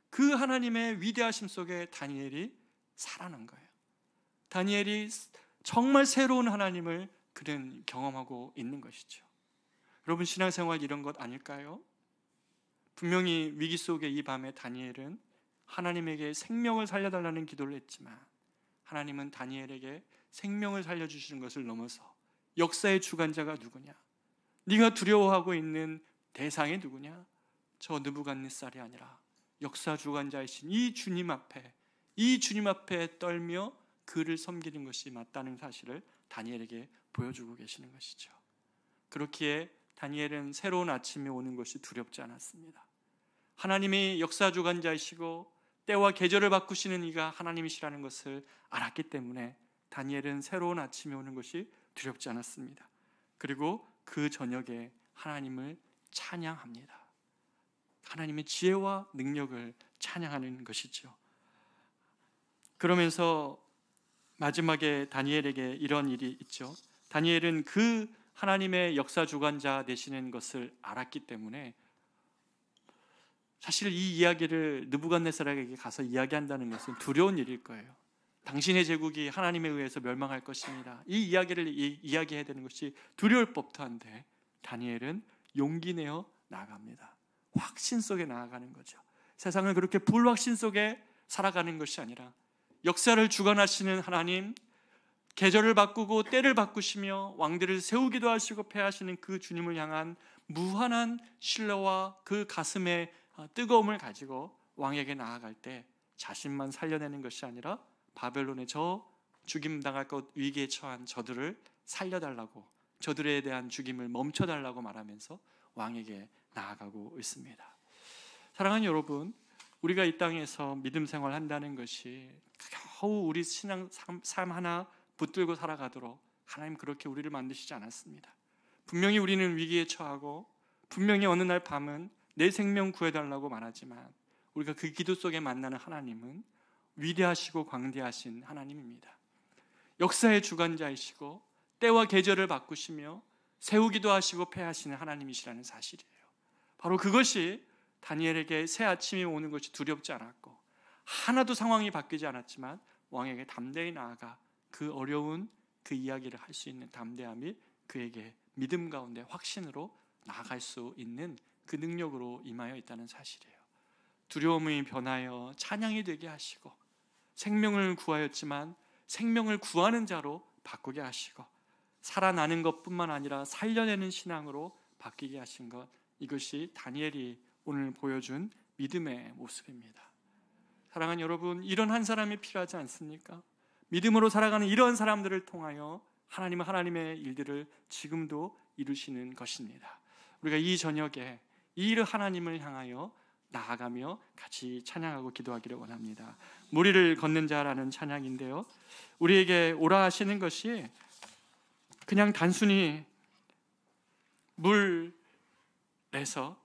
그 하나님의 위대하심 속에 다니엘이 살아난 거예요. 다니엘이 정말 새로운 하나님을 그는 경험하고 있는 것이죠. 여러분, 신앙생활 이런 것 아닐까요? 분명히 위기 속의 이 밤에 다니엘은 하나님에게 생명을 살려달라는 기도를 했지만 하나님은 다니엘에게 생명을 살려주시는 것을 넘어서 역사의 주관자가 누구냐? 네가 두려워하고 있는 대상이 누구냐? 저 느부갓네살이 아니라 역사 주관자이신 이 주님 앞에 떨며 그를 섬기는 것이 맞다는 사실을 다니엘에게 보여주고 계시는 것이죠. 그렇기에 다니엘은 새로운 아침이 오는 것이 두렵지 않았습니다. 하나님이 역사 주관자이시고 때와 계절을 바꾸시는 이가 하나님이시라는 것을 알았기 때문에 다니엘은 새로운 아침이 오는 것이 두렵지 않았습니다. 그리고 그 저녁에 하나님을 찬양합니다. 하나님의 지혜와 능력을 찬양하는 것이죠. 그러면서 마지막에 다니엘에게 이런 일이 있죠. 다니엘은 그 하나님의 역사 주관자 되시는 것을 알았기 때문에 사실 이 이야기를 느부갓네살에게 가서 이야기한다는 것은 두려운 일일 거예요. 당신의 제국이 하나님에 의해서 멸망할 것입니다. 이 이야기를 이야기해야 되는 것이 두려울 법도 한데 다니엘은 용기 내어 나아갑니다. 확신 속에 나아가는 거죠. 세상을 그렇게 불확신 속에 살아가는 것이 아니라 역사를 주관하시는 하나님, 계절을 바꾸고 때를 바꾸시며 왕들을 세우기도 하시고 패하시는 그 주님을 향한 무한한 신뢰와 그 가슴의 뜨거움을 가지고 왕에게 나아갈 때 자신만 살려내는 것이 아니라 바벨론의 저 죽임당할 것 위기에 처한 저들을 살려달라고, 저들에 대한 죽임을 멈춰달라고 말하면서 왕에게 나아가고 있습니다. 사랑하는 여러분, 우리가 이 땅에서 믿음 생활 한다는 것이 겨우 우리 신앙 삶 하나 붙들고 살아가도록 하나님 그렇게 우리를 만드시지 않았습니다. 분명히 우리는 위기에 처하고 분명히 어느 날 밤은 내 생명 구해달라고 말하지만 우리가 그 기도 속에 만나는 하나님은 위대하시고 광대하신 하나님입니다. 역사의 주관자이시고 때와 계절을 바꾸시며 세우기도 하시고 패하시는 하나님이시라는 사실이에요. 바로 그것이 다니엘에게 새 아침이 오는 것이 두렵지 않았고 하나도 상황이 바뀌지 않았지만 왕에게 담대히 나아가 그 어려운 그 이야기를 할 수 있는 담대함이 그에게 믿음 가운데 확신으로 나아갈 수 있는 그 능력으로 임하여 있다는 사실이에요. 두려움이 변하여 찬양이 되게 하시고 생명을 구하였지만 생명을 구하는 자로 바꾸게 하시고 살아나는 것뿐만 아니라 살려내는 신앙으로 바뀌게 하신 것, 이것이 다니엘이 오늘 보여준 믿음의 모습입니다. 사랑하는 여러분, 이런 한 사람이 필요하지 않습니까? 믿음으로 살아가는 이런 사람들을 통하여 하나님은 하나님의 일들을 지금도 이루시는 것입니다. 우리가 이 저녁에 이 하나님을 향하여 나아가며 같이 찬양하고 기도하기를 원합니다. 무리를 걷는 자라는 찬양인데요, 우리에게 오라 하시는 것이 그냥 단순히 물에서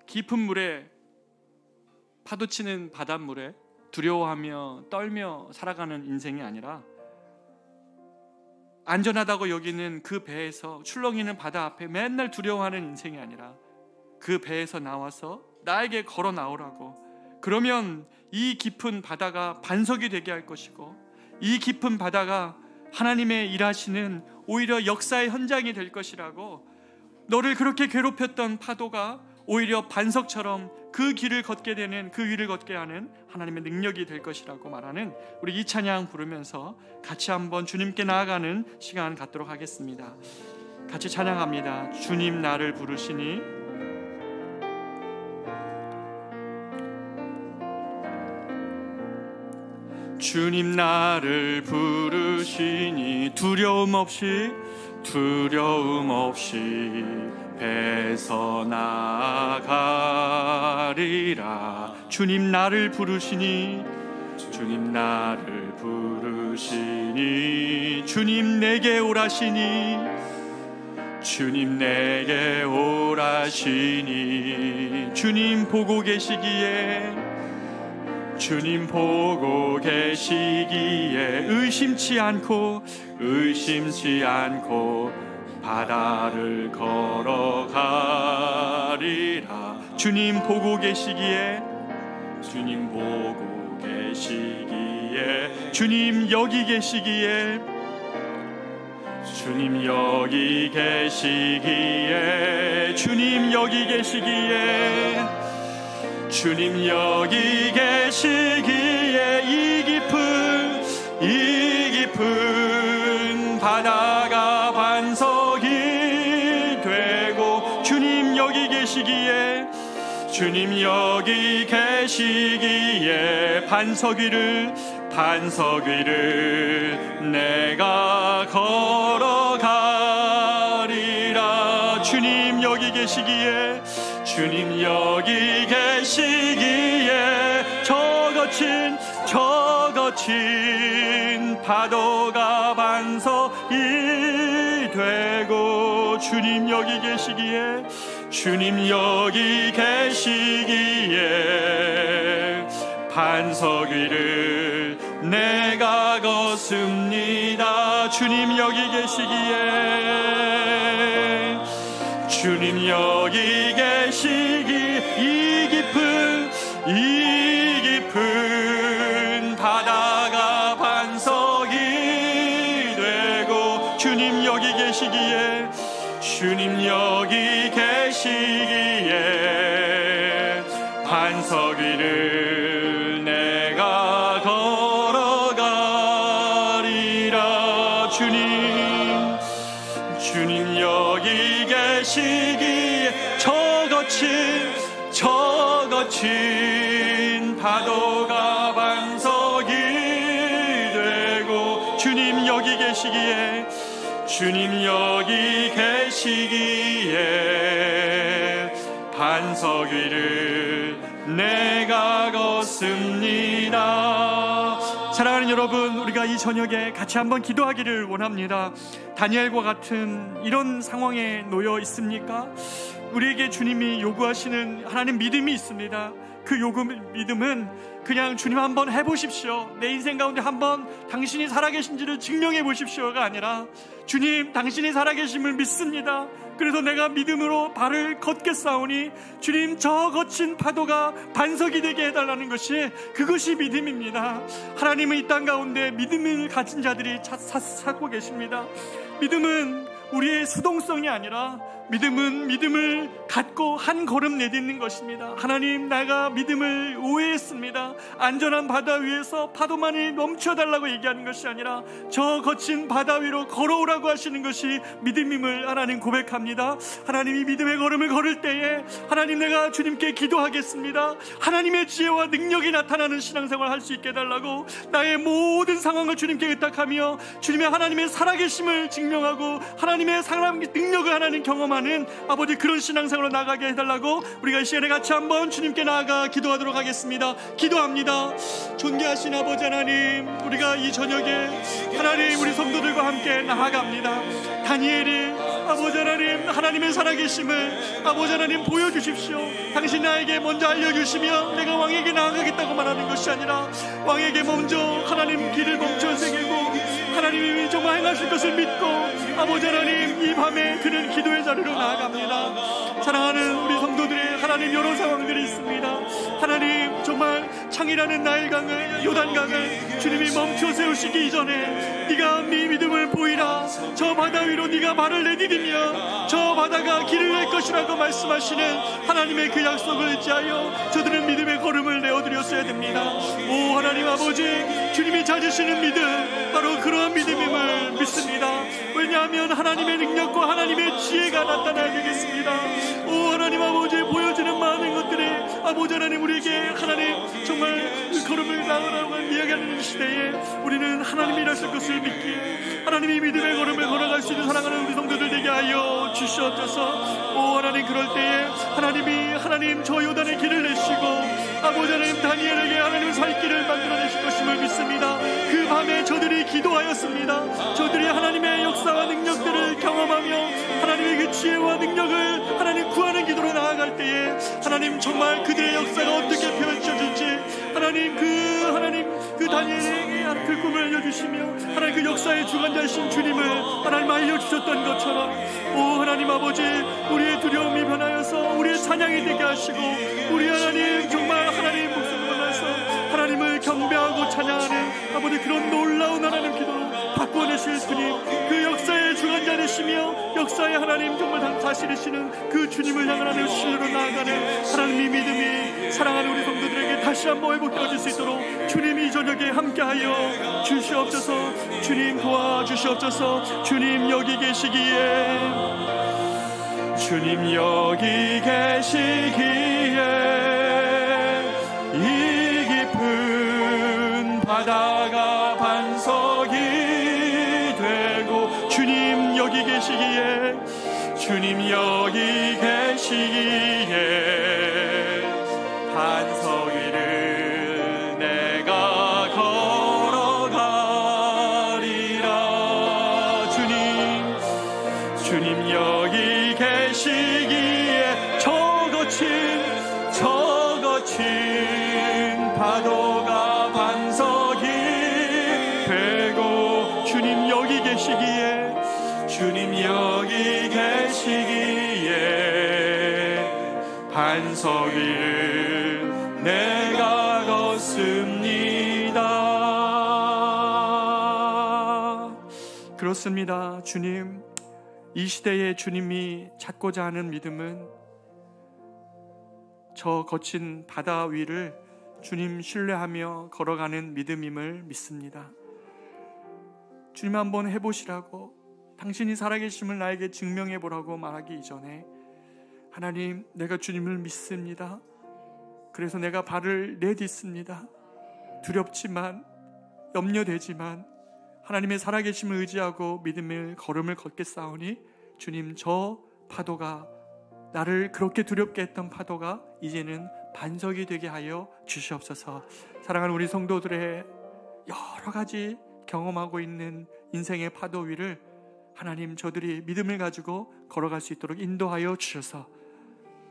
깊은 물에 파도치는 바닷물에 두려워하며 떨며 살아가는 인생이 아니라 안전하다고 여기는 그 배에서 출렁이는 바다 앞에 맨날 두려워하는 인생이 아니라 그 배에서 나와서 나에게 걸어 나오라고, 그러면 이 깊은 바다가 반석이 되게 할 것이고 이 깊은 바다가 하나님의 일하시는 오히려 역사의 현장이 될 것이라고, 너를 그렇게 괴롭혔던 파도가 오히려 반석처럼 그 길을 걷게 되는, 그 위를 걷게 하는 하나님의 능력이 될 것이라고 말하는 우리 이 찬양 부르면서 같이 한번 주님께 나아가는 시간 갖도록 하겠습니다. 같이 찬양합니다. 주님 나를 부르시니 주님 나를 부르시니 두려움 없이 배서 나아가리라. 주님 나를 부르시니 주님 내게 오라시니 주님 보고 계시기에 의심치 않고 바다를 걸어가리라. 주님 보고 계시기에 계시기에 주님 여기 계시기에 주님 여기 계시기에 주님 여기 계시기에 주님 여기 계시기에 이 깊은 바다가 반석이 되고 주님 여기 계시기에 주님 여기 계시기에 반석 위를 내가 걸어가리라. 주님 여기 계시기에 주님 여기 계시기에 저 거친 파도가 반석이 되고 주님 여기 계시기에 주님 여기 계시기에 반석 위를 내가 걷습니다. 주님 여기 계시기에 주님 여기 계시기에 이 깊은 바다가 반석이 되고 주님 여기 계시기에 주님 여기 계시기에 반석 위를 내가 걸어가리라. 주님 여기 계시기에 저 거친 파도가 반석이 되고 주님 여기 계시기에 주님 여기 계시기에 반석 위를 내가 걷습니다. 사랑하는 여러분, 우리가 이 저녁에 같이 한번 기도하기를 원합니다. 다니엘과 같은 이런 상황에 놓여 있습니까? 우리에게 주님이 요구하시는 하나님 믿음이 있습니다. 그 믿음은 그냥 주님 한번 해보십시오, 내 인생 가운데 한번 당신이 살아계신지를 증명해 보십시오가 아니라 주님 당신이 살아계심을 믿습니다. 그래서 내가 믿음으로 발을 걷겠사오니 주님 저 거친 파도가 반석이 되게 해달라는 것이 그것이 믿음입니다. 하나님은 이 땅 가운데 믿음을 가진 자들이 찾고 계십니다. 믿음은 우리의 수동성이 아니라 믿음은 믿음을 갖고 한 걸음 내딛는 것입니다. 하나님, 내가 믿음을 오해했습니다. 안전한 바다 위에서 파도만이 멈춰달라고 얘기하는 것이 아니라 저 거친 바다 위로 걸어오라고 하시는 것이 믿음임을 하나님 고백합니다. 하나님이 믿음의 걸음을 걸을 때에 하나님, 내가 주님께 기도하겠습니다. 하나님의 지혜와 능력이 나타나는 신앙생활을 할 수 있게 해달라고 나의 모든 상황을 주님께 의탁하며 주님의 하나님의 살아계심을 증명하고 하나님의 능력을 하나님 경험하는 아버지, 그런 신앙생활로 나가게 해달라고 우리가 이 시간에 같이 한번 주님께 나아가 기도하도록 하겠습니다. 기도합니다. 존귀하신 아버지 하나님, 우리가 이 저녁에 하나님 우리 성도들과 함께 나아갑니다. 다니엘이 아버지 하나님, 하나님의 살아계심을 아버지 하나님 보여주십시오. 당신 나에게 먼저 알려주시며 내가 왕에게 나아가겠다고 말하는 것이 아니라 왕에게 먼저 하나님 길을 멈춰 새기고 하나님이 정말 행하실 것을 믿고 아버지 하나님, 이 밤에 그는 기도의 자리로 나아갑니다. 사랑하는 우리 성도들의 하나님 여러 상황들이 있습니다. 하나님, 정말 창이라는 나일강을, 요단강을 주님이 멈춰 세우시기 이전에 네가 네 믿음을 보이라. 저 바다 위로 네가 발을 내디디며 저 바다가 길을 낼 것이라고 말씀하시는 하나님의 그 약속을 의지하여 저들은 믿음의 걸음을 내어드렸어야 됩니다. 오 하나님 아버지, 주님이 찾으시는 믿음, 바로 그러한 믿음임을 믿습니다. 왜냐하면 하나님의 능력과 하나님의 지혜가 나타나야 되겠습니다. 오 하나님 아버지, 보여주는 많은 것들이 아버지 하나님 우리에게 하나님 정말 그 걸음을 나아가라고 이야기하는 시대에 우리는 하나님이 일하실 것을 믿기에 하나님이 믿음의 걸음을 걸어갈 수 있는 사랑하는 우리 성도들 되게 하여 주시옵소서. 오 하나님, 그럴 때에 하나님 저 요단의 길을 내시고 아버지 하나님 다니엘에게 하나님 살 길을 만들어내실 것임을 믿습니다. 그 밤에 저들이 기도하였습니다. 저들이 하나님의 역사와 능력들을 경험하며 하나님의 그 지혜와 능력을 하나님 구하는 기도로 나아갈 때에 하나님 정말 그들의 역사가 어떻게 펼쳐질지 하나님 그 다니엘에게 그 꿈을 알려주시며 하나님 그 역사의 주관자이신 주님을 하나님 알려주셨던 것처럼 오 하나님 아버지, 우리의 두려움이 변하여서 우리의 찬양이 되게 하시고 우리 하나님 정말 하나님 목숨을 걸어서 하나님을 주시며 역사의 하나님 정말 다스리시는 그 주님을 향한 하나님 신뢰로 나아가는 하나님의 믿음이 사랑하는 우리 성도들에게 다시 한번 회복되어질 수 있도록 주님 이 저녁에 함께하여 주시옵소서. 주님 도와주시옵소서. 주님 여기 계시기에, 주님 여기 계시기에 이 깊은 바다가 반석이 되고, 주님 여기 계시기에, 주님 여기 계시기에 반석 위를 내가 걸어가리라. 주님 여기 계시기에 저 거친 파도가 반석이 되고, 주님 여기 계시기에, 주님 여기 계시기에 반석 위를 내가 걷습니다. 그렇습니다. 주님, 이 시대에 주님이 찾고자 하는 믿음은 저 거친 바다 위를 주님 신뢰하며 걸어가는 믿음임을 믿습니다. 주님 한번 해보시라고, 당신이 살아계심을 나에게 증명해보라고 말하기 이전에, 하나님 내가 주님을 믿습니다. 그래서 내가 발을 내딛습니다. 두렵지만 염려되지만 하나님의 살아계심을 의지하고 믿음의 걸음을 걷겠사오니, 주님 저 파도가, 나를 그렇게 두렵게 했던 파도가 이제는 반석이 되게 하여 주시옵소서. 사랑하는 우리 성도들의 여러 가지 경험하고 있는 인생의 파도 위를 하나님 저들이 믿음을 가지고 걸어갈 수 있도록 인도하여 주셔서,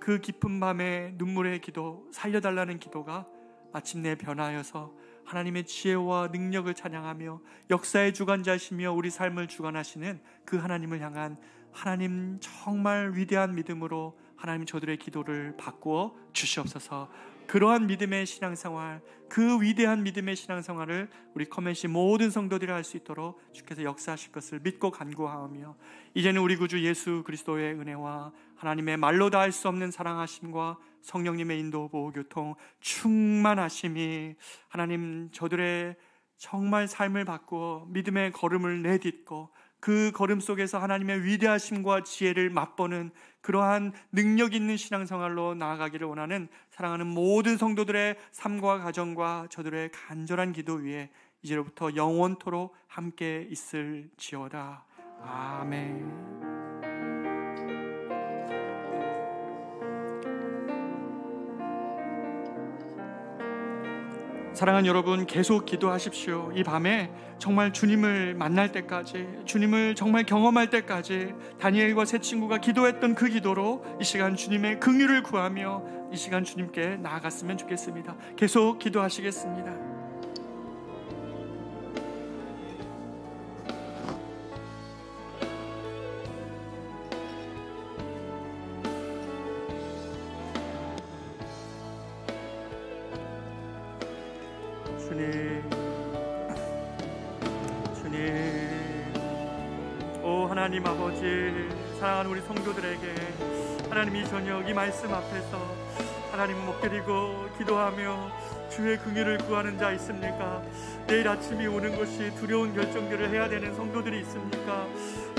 그 깊은 밤에 눈물의 기도, 살려달라는 기도가 마침내 변하여서 하나님의 지혜와 능력을 찬양하며 역사의 주관자시며 우리 삶을 주관하시는 그 하나님을 향한 하나님 정말 위대한 믿음으로 하나님 저들의 기도를 바꾸어 주시옵소서. 그러한 믿음의 신앙생활, 그 위대한 믿음의 신앙생활을 우리 커맨시 모든 성도들이 할 수 있도록 주께서 역사하실 것을 믿고 간구하오며, 이제는 우리 구주 예수 그리스도의 은혜와 하나님의 말로 다 할 수 없는 사랑하심과 성령님의 인도 보호 교통 충만하심이 하나님 저들의 정말 삶을 바꾸어 믿음의 걸음을 내딛고, 그 걸음 속에서 하나님의 위대하심과 지혜를 맛보는 그러한 능력 있는 신앙생활로 나아가기를 원하는 사랑하는 모든 성도들의 삶과 가정과 저들의 간절한 기도 위에 이제로부터 영원토록 함께 있을지어다. 아멘. 사랑하는 여러분, 계속 기도하십시오. 이 밤에 정말 주님을 만날 때까지, 주님을 정말 경험할 때까지 다니엘과 세 친구가 기도했던 그 기도로 이 시간 주님의 긍휼을 구하며 이 시간 주님께 나아갔으면 좋겠습니다. 계속 기도하시겠습니다. 하나님 아버지, 사랑하는 우리 성도들에게 하나님 이 저녁 이 말씀 앞에서 하나님 못 드리고 기도하며 주의 긍휼을 구하는 자 있습니까? 내일 아침이 오는 것이 두려운 결정들을 해야 되는 성도들이 있습니까?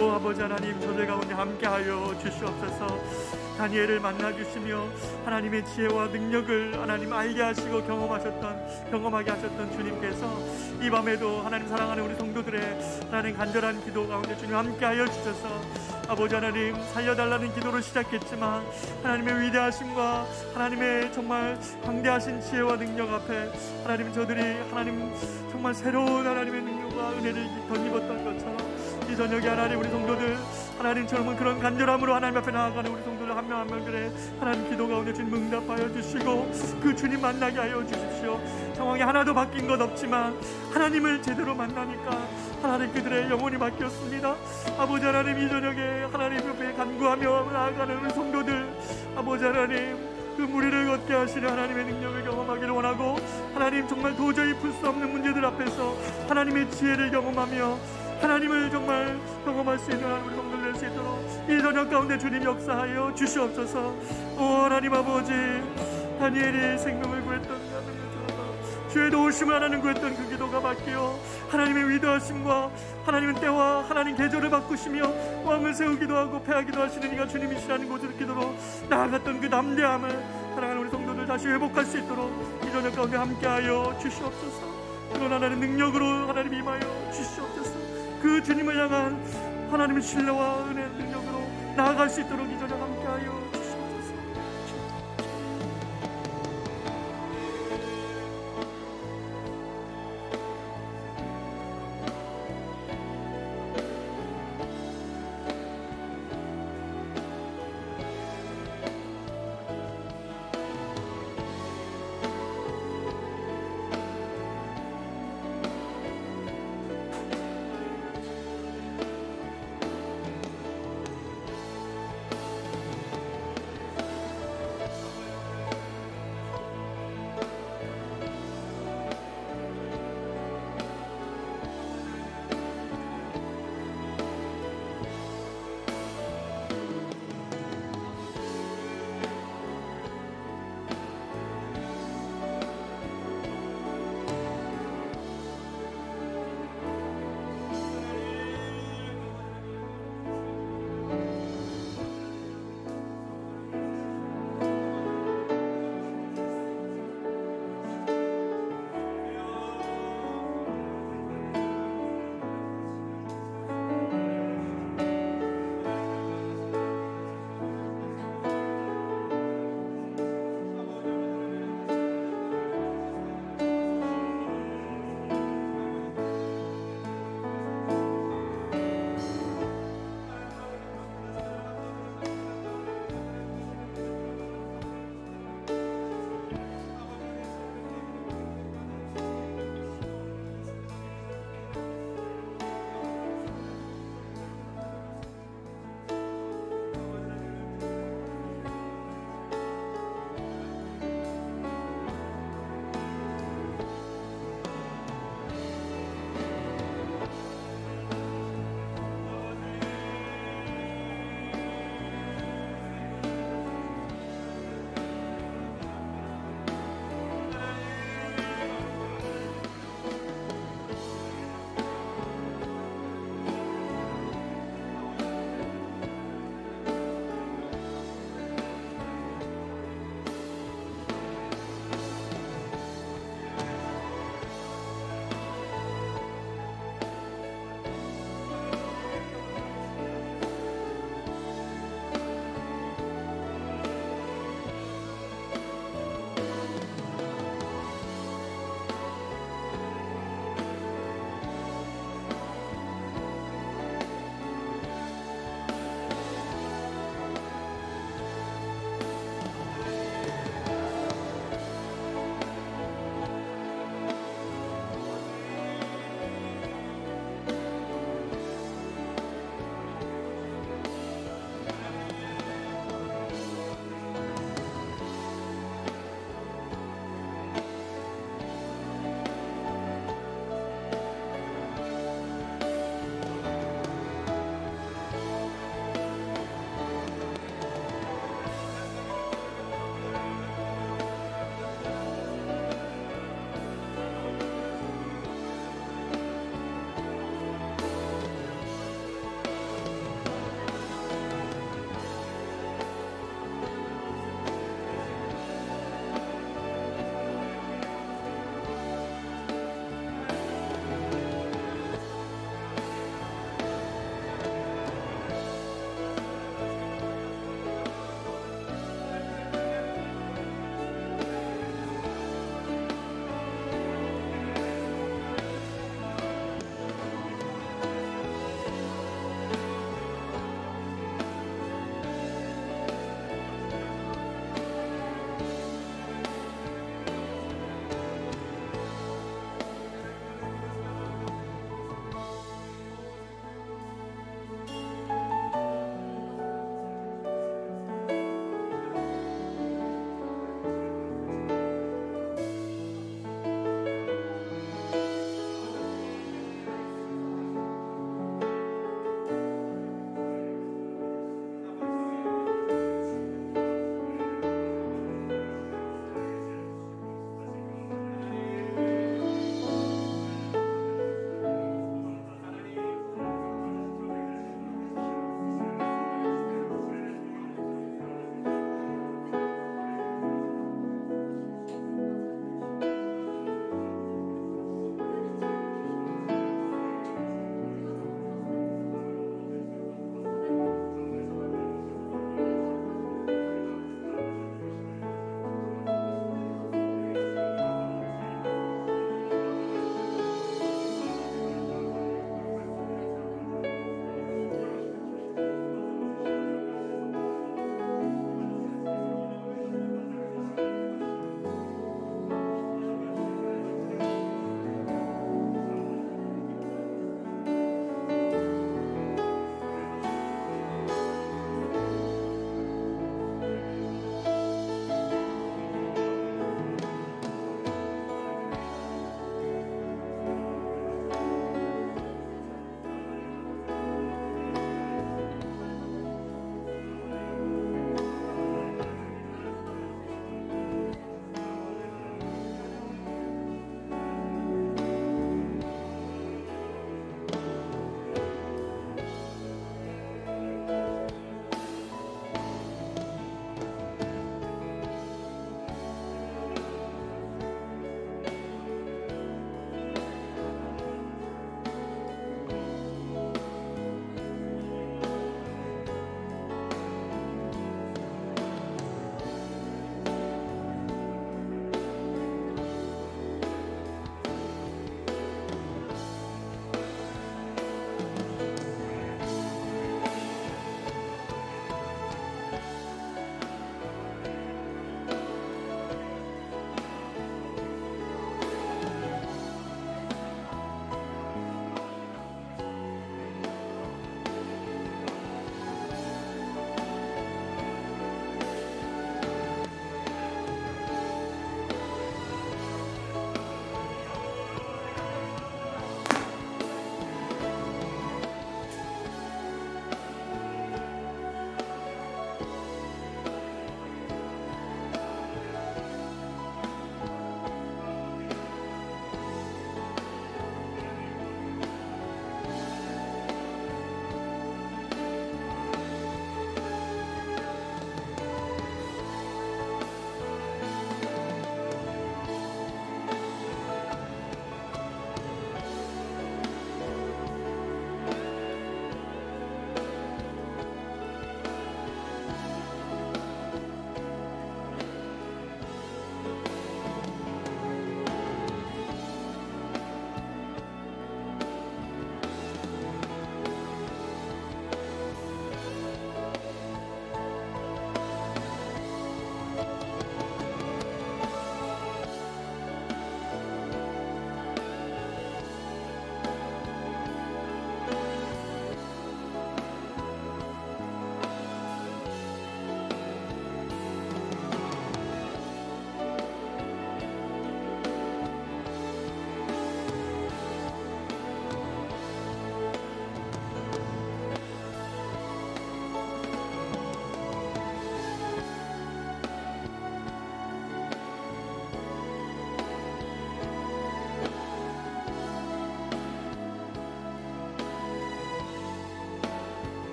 오 아버지 하나님, 저들 가운데 함께하여 주시옵소서. 다니엘을 만나주시며 하나님의 지혜와 능력을 하나님 알게 하시고 경험하게 하셨던 주님께서 이 밤에도 하나님 사랑하는 우리 성도들의 하나님 간절한 기도 가운데 주님 함께하여 주셔서 아버지 하나님 살려달라는 기도로 시작했지만 하나님의 위대하심과 하나님의 정말 광대하신 지혜와 능력 앞에 하나님 저들이 하나님 정말 새로운 하나님의 능력과 은혜를 덧입었던 것처럼 이 저녁에 하나님 우리 성도들 하나님처럼 그런 간절함으로 하나님 앞에 나아가는 우리 성도들 한 명 한 명들의 하나님 기도 가운데 주님 응답하여 주시고 그 주님 만나게 하여 주십시오. 상황이 하나도 바뀐 것 없지만 하나님을 제대로 만나니까 하나님 그들의 영혼이 바뀌었습니다. 아버지 하나님 이 저녁에 하나님 옆에 간구하며 나아가는 우리 성도들 아버지 하나님 그 무리를 걷게 하시는 하나님의 능력을 경험하기를 원하고 하나님 정말 도저히 풀 수 없는 문제들 앞에서 하나님의 지혜를 경험하며 하나님을 정말 경험할 수 있는 우리 성도들 될 수 있도록 이 저녁 가운데 주님 역사하여 주시옵소서. 오 하나님 아버지, 다니엘이 생명을 구했던 주의 도우심을 하나님 구했던 그 기도가 바뀌어 하나님의 위대하심과 하나님은 때와 하나님 계절을 바꾸시며 왕을 세우기도 하고 패하기도 하시는 이가 주님이시라는 곳으로 기도로 나아갔던 그 담대함을 사랑하는 우리 성도들 다시 회복할 수 있도록 이 저녁 가운데 함께하여 주시옵소서. 그런 하나님의 능력으로 하나님 임하여 주시옵소서. 그 주님을 향한 하나님의 신뢰와 은혜의 능력으로 나아갈 수 있도록 이 저녁 함께